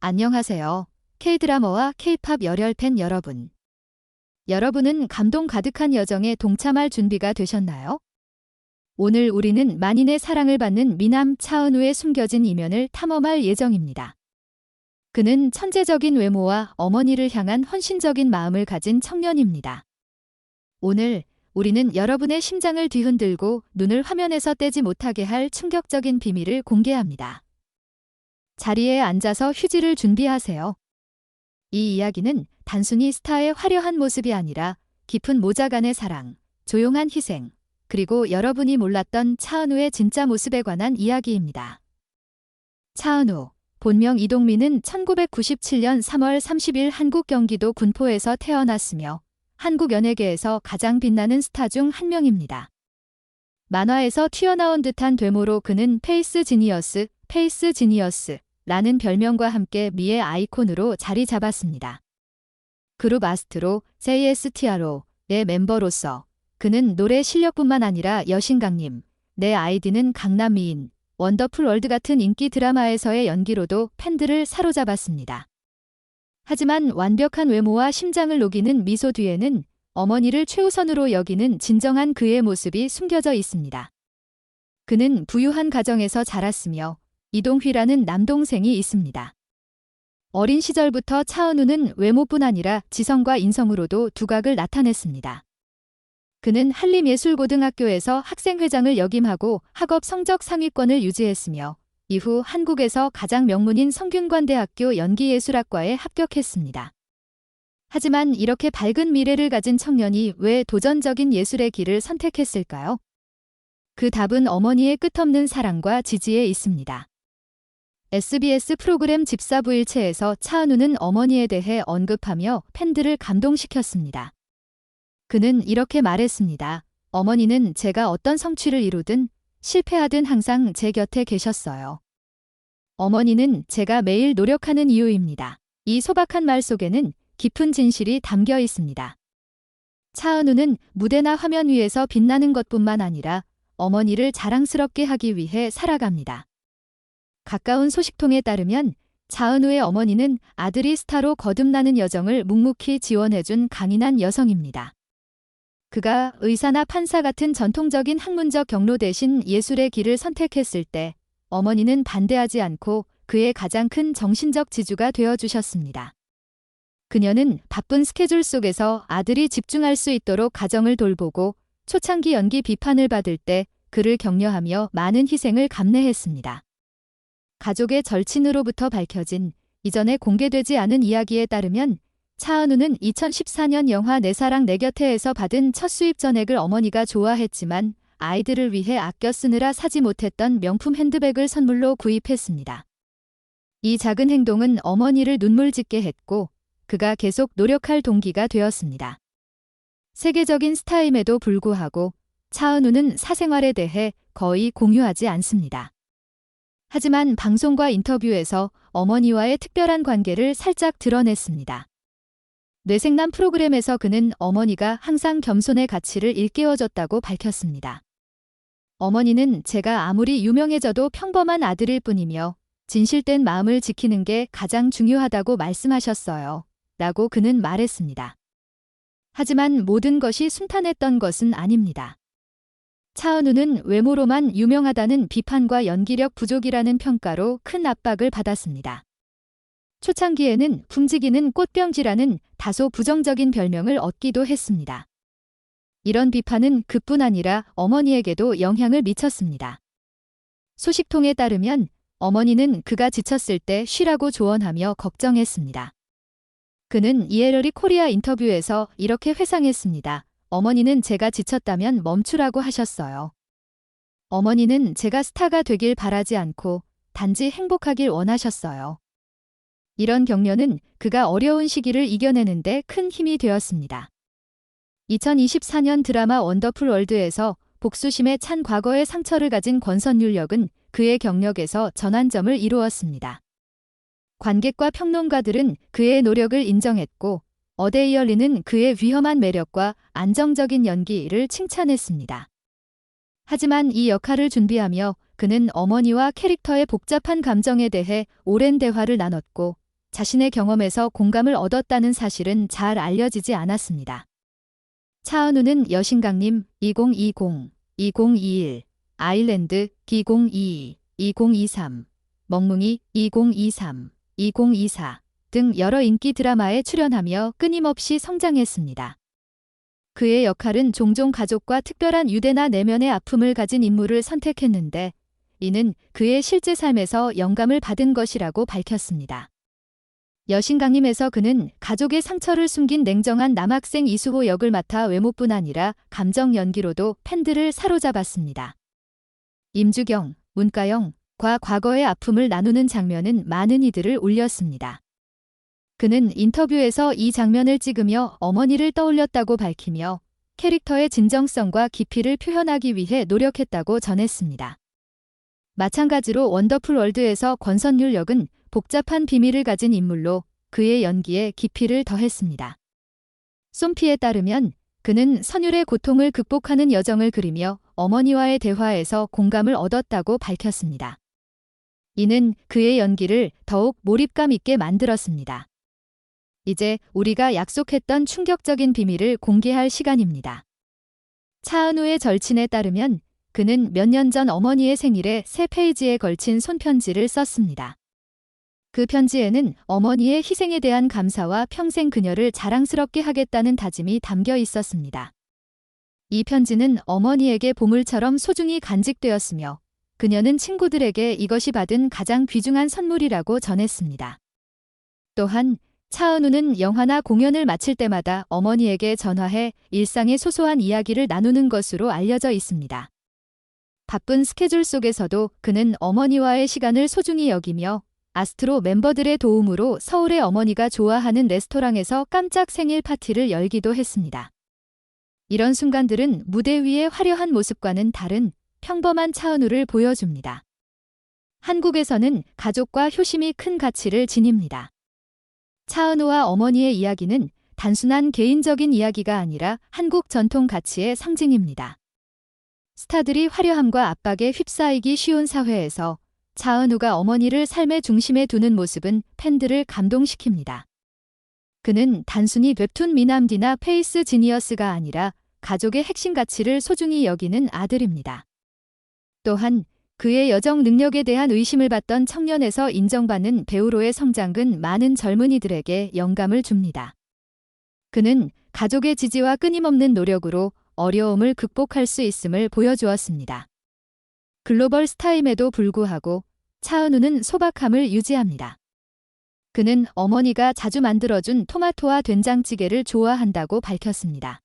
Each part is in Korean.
안녕하세요. K-드라마와 K-팝 열혈 팬 여러분. 여러분은 감동 가득한 여정에 동참할 준비가 되셨나요? 오늘 우리는 만인의 사랑을 받는 미남 차은우의 숨겨진 이면을 탐험할 예정입니다. 그는 천재적인 외모와 어머니를 향한 헌신적인 마음을 가진 청년입니다. 오늘 우리는 여러분의 심장을 뒤흔들고 눈을 화면에서 떼지 못하게 할 충격적인 비밀을 공개합니다. 자리에 앉아서 휴지를 준비하세요. 이 이야기는 단순히 스타의 화려한 모습이 아니라 깊은 모자 간의 사랑, 조용한 희생, 그리고 여러분이 몰랐던 차은우의 진짜 모습에 관한 이야기입니다. 차은우, 본명 이동민은 1997년 3월 30일 한국 경기도 군포에서 태어났으며 한국 연예계에서 가장 빛나는 스타 중 한 명입니다. 만화에서 튀어나온 듯한 외모로 그는 페이스 지니어스라는 별명과 함께 미의 아이콘으로 자리 잡았습니다. 그룹 아스트로, JSTRO의 멤버로서 그는 노래 실력뿐만 아니라 여신강림, 내 아이디는 강남미인, 원더풀 월드 같은 인기 드라마에서의 연기로도 팬들을 사로잡았습니다. 하지만 완벽한 외모와 심장을 녹이는 미소 뒤에는 어머니를 최우선으로 여기는 진정한 그의 모습이 숨겨져 있습니다. 그는 부유한 가정에서 자랐으며 이동휘라는 남동생이 있습니다. 어린 시절부터 차은우는 외모뿐 아니라 지성과 인성으로도 두각을 나타냈습니다. 그는 한림예술고등학교에서 학생회장을 역임하고 학업 성적 상위권을 유지했으며 이후 한국에서 가장 명문인 성균관대학교 연기예술학과에 합격했습니다. 하지만 이렇게 밝은 미래를 가진 청년이 왜 도전적인 예술의 길을 선택했을까요? 그 답은 어머니의 끝없는 사랑과 지지에 있습니다. SBS 프로그램 집사부일체에서 차은우는 어머니에 대해 언급하며 팬들을 감동시켰습니다. 그는 이렇게 말했습니다. 어머니는 제가 어떤 성취를 이루든 실패하든 항상 제 곁에 계셨어요. 어머니는 제가 매일 노력하는 이유입니다. 이 소박한 말 속에는 깊은 진실이 담겨 있습니다. 차은우는 무대나 화면 위에서 빛나는 것뿐만 아니라 어머니를 자랑스럽게 하기 위해 살아갑니다. 가까운 소식통에 따르면 차은우의 어머니는 아들이 스타로 거듭나는 여정을 묵묵히 지원해준 강인한 여성입니다. 그가 의사나 판사 같은 전통적인 학문적 경로 대신 예술의 길을 선택했을 때 어머니는 반대하지 않고 그의 가장 큰 정신적 지주가 되어주셨습니다. 그녀는 바쁜 스케줄 속에서 아들이 집중할 수 있도록 가정을 돌보고 초창기 연기 비판을 받을 때 그를 격려하며 많은 희생을 감내했습니다. 가족의 절친으로부터 밝혀진 이전에 공개되지 않은 이야기에 따르면 차은우는 2014년 영화 내 사랑 내 곁에에서 받은 첫 수입 전액을 어머니가 좋아했지만 아이들을 위해 아껴 쓰느라 사지 못했던 명품 핸드백을 선물로 구입했습니다. 이 작은 행동은 어머니를 눈물 짓게 했고 그가 계속 노력할 동기가 되었습니다. 세계적인 스타임에도 불구하고 차은우는 사생활에 대해 거의 공유하지 않습니다. 하지만 방송과 인터뷰에서 어머니와의 특별한 관계를 살짝 드러냈습니다. 뇌생남 프로그램에서 그는 어머니가 항상 겸손의 가치를 일깨워줬다고 밝혔습니다. 어머니는 제가 아무리 유명해져도 평범한 아들일 뿐이며 진실된 마음을 지키는 게 가장 중요하다고 말씀하셨어요. 라고 그는 말했습니다. 하지만 모든 것이 순탄했던 것은 아닙니다. 차은우는 외모로만 유명하다는 비판과 연기력 부족이라는 평가로 큰 압박을 받았습니다. 초창기에는 굶지기는 꽃병지라는 다소 부정적인 별명을 얻기도 했습니다. 이런 비판은 그뿐 아니라 어머니에게도 영향을 미쳤습니다. 소식통에 따르면 어머니는 그가 지쳤을 때 쉬라고 조언하며 걱정했습니다. 그는 이에러리 코리아 인터뷰에서 이렇게 회상했습니다. 어머니는 제가 지쳤다면 멈추라고 하셨어요. 어머니는 제가 스타가 되길 바라지 않고 단지 행복하길 원하셨어요. 이런 격려는 그가 어려운 시기를 이겨내는데 큰 힘이 되었습니다. 2024년 드라마 원더풀 월드에서 복수심에 찬 과거의 상처를 가진 권선율 역은 그의 경력에서 전환점을 이루었습니다. 관객과 평론가들은 그의 노력을 인정했고 어데이얼리는 그의 위험한 매력과 안정적인 연기를 칭찬했습니다. 하지만 이 역할을 준비하며 그는 어머니와 캐릭터의 복잡한 감정에 대해 오랜 대화를 나눴고 자신의 경험에서 공감을 얻었다는 사실은 잘 알려지지 않았습니다. 차은우는 여신강님 2020, 2021, 아일랜드 2022, 2023, 멍뭉이 2023, 2024 등 여러 인기 드라마에 출연하며 끊임없이 성장했습니다. 그의 역할은 종종 가족과 특별한 유대나 내면의 아픔을 가진 인물을 선택했는데 이는 그의 실제 삶에서 영감을 받은 것이라고 밝혔습니다. 여신강림에서 그는 가족의 상처를 숨긴 냉정한 남학생 이수호 역을 맡아 외모뿐 아니라 감정 연기로도 팬들을 사로잡았습니다. 임주경, 문가영과 과거의 아픔을 나누는 장면은 많은 이들을 울렸습니다. 그는 인터뷰에서 이 장면을 찍으며 어머니를 떠올렸다고 밝히며 캐릭터의 진정성과 깊이를 표현하기 위해 노력했다고 전했습니다. 마찬가지로 원더풀 월드에서 권선율 역은 복잡한 비밀을 가진 인물로 그의 연기에 깊이를 더했습니다. 솜피에 따르면 그는 선율의 고통을 극복하는 여정을 그리며 어머니와의 대화에서 공감을 얻었다고 밝혔습니다. 이는 그의 연기를 더욱 몰입감 있게 만들었습니다. 이제 우리가 약속했던 충격적인 비밀을 공개할 시간입니다. 차은우의 절친에 따르면 그는 몇 년 전 어머니의 생일에 3페이지에 걸친 손편지를 썼습니다. 그 편지에는 어머니의 희생에 대한 감사와 평생 그녀를 자랑스럽게 하겠다는 다짐이 담겨 있었습니다. 이 편지는 어머니에게 보물처럼 소중히 간직되었으며 그녀는 친구들에게 이것이 받은 가장 귀중한 선물이라고 전했습니다. 또한 차은우는 영화나 공연을 마칠 때마다 어머니에게 전화해 일상의 소소한 이야기를 나누는 것으로 알려져 있습니다. 바쁜 스케줄 속에서도 그는 어머니와의 시간을 소중히 여기며 아스트로 멤버들의 도움으로 서울의 어머니가 좋아하는 레스토랑에서 깜짝 생일 파티를 열기도 했습니다. 이런 순간들은 무대 위의 화려한 모습과는 다른 평범한 차은우를 보여줍니다. 한국에서는 가족과 효심이 큰 가치를 지닙니다. 차은우와 어머니의 이야기는 단순한 개인적인 이야기가 아니라 한국 전통 가치의 상징입니다. 스타들이 화려함과 압박에 휩싸이기 쉬운 사회에서 차은우가 어머니를 삶의 중심에 두는 모습은 팬들을 감동시킵니다. 그는 단순히 웹툰 미남디나 페이스 지니어스가 아니라 가족의 핵심 가치를 소중히 여기는 아들입니다. 또한 그의 여정 능력에 대한 의심을 받던 청년에서 인정받는 배우로의 성장은 많은 젊은이들에게 영감을 줍니다. 그는 가족의 지지와 끊임없는 노력으로 어려움을 극복할 수 있음을 보여주었습니다. 글로벌 스타임에도 불구하고 차은우는 소박함을 유지합니다. 그는 어머니가 자주 만들어준 토마토와 된장찌개를 좋아한다고 밝혔습니다.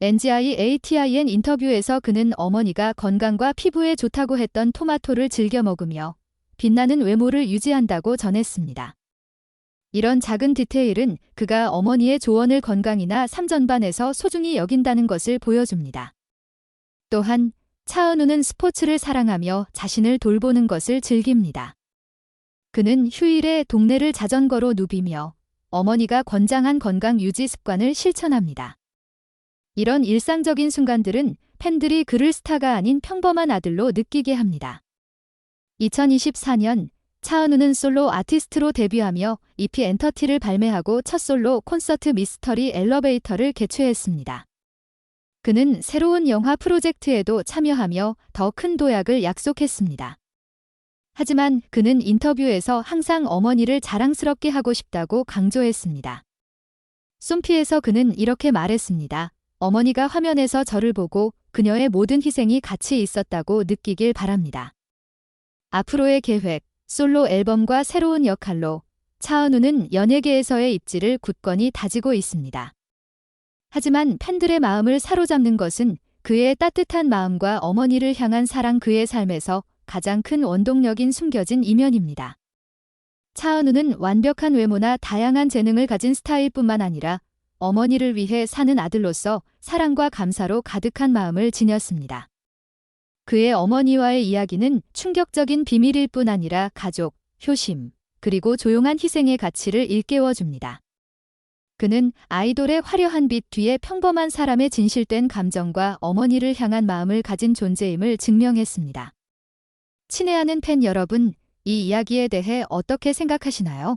NGI-ATIN 인터뷰에서 그는 어머니가 건강과 피부에 좋다고 했던 토마토를 즐겨 먹으며 빛나는 외모를 유지한다고 전했습니다. 이런 작은 디테일은 그가 어머니의 조언을 건강이나 삶 전반에서 소중히 여긴다는 것을 보여줍니다. 또한 차은우는 스포츠를 사랑하며 자신을 돌보는 것을 즐깁니다. 그는 휴일에 동네를 자전거로 누비며 어머니가 권장한 건강 유지 습관을 실천합니다. 이런 일상적인 순간들은 팬들이 그를 스타가 아닌 평범한 아들로 느끼게 합니다. 2024년 차은우는 솔로 아티스트로 데뷔하며 EP 엔터티를 발매하고 첫 솔로 콘서트 미스터리 엘러베이터를 개최했습니다. 그는 새로운 영화 프로젝트에도 참여하며 더 큰 도약을 약속했습니다. 하지만 그는 인터뷰에서 항상 어머니를 자랑스럽게 하고 싶다고 강조했습니다. 솜피에서 그는 이렇게 말했습니다. 어머니가 화면에서 저를 보고 그녀의 모든 희생이 가치 있었다고 느끼길 바랍니다. 앞으로의 계획, 솔로 앨범과 새로운 역할로 차은우는 연예계에서의 입지를 굳건히 다지고 있습니다. 하지만 팬들의 마음을 사로잡는 것은 그의 따뜻한 마음과 어머니를 향한 사랑, 그의 삶에서 가장 큰 원동력인 숨겨진 이면입니다. 차은우는 완벽한 외모나 다양한 재능을 가진 스타일뿐만 아니라 어머니를 위해 사는 아들로서 사랑과 감사로 가득한 마음을 지녔습니다. 그의 어머니와의 이야기는 충격적인 비밀일 뿐 아니라 가족, 효심, 그리고 조용한 희생의 가치를 일깨워줍니다. 그는 아이돌의 화려한 빛 뒤에 평범한 사람의 진실된 감정과 어머니를 향한 마음을 가진 존재임을 증명했습니다. 친애하는 팬 여러분, 이 이야기에 대해 어떻게 생각하시나요?